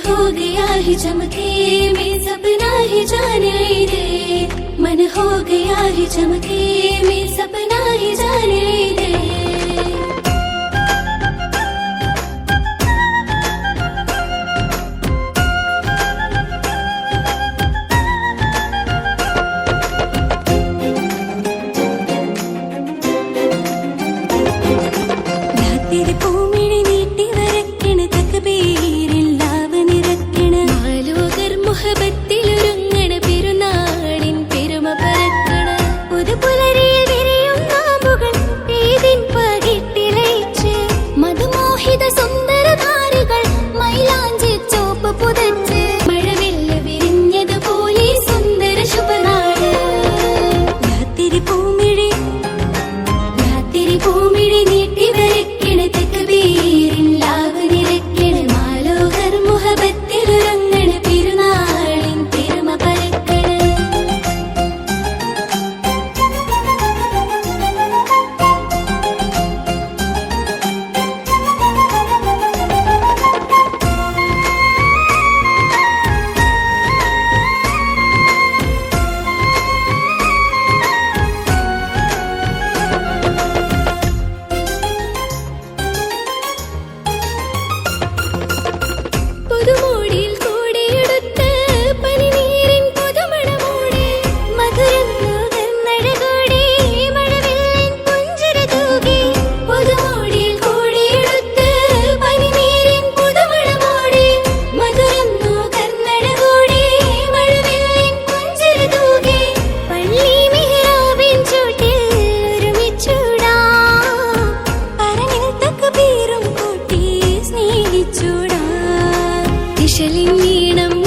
हो गया है चमके मैं सपना ही जान ले दे, मन हो गया है चमके मैं सपना ही जान ले दे।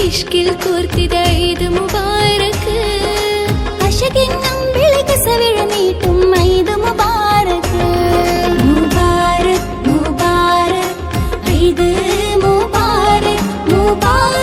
ഇഷ്കിൽ കോർത്തിതായത് മുബാരക്ക് അശകിന്നം വിളക്ക് സവിഴ നീട്ടും മൈദ് മുബാരക്ക് മുബാരക് മുബാരക് ഈദ് മുബാരക് മുബാരക്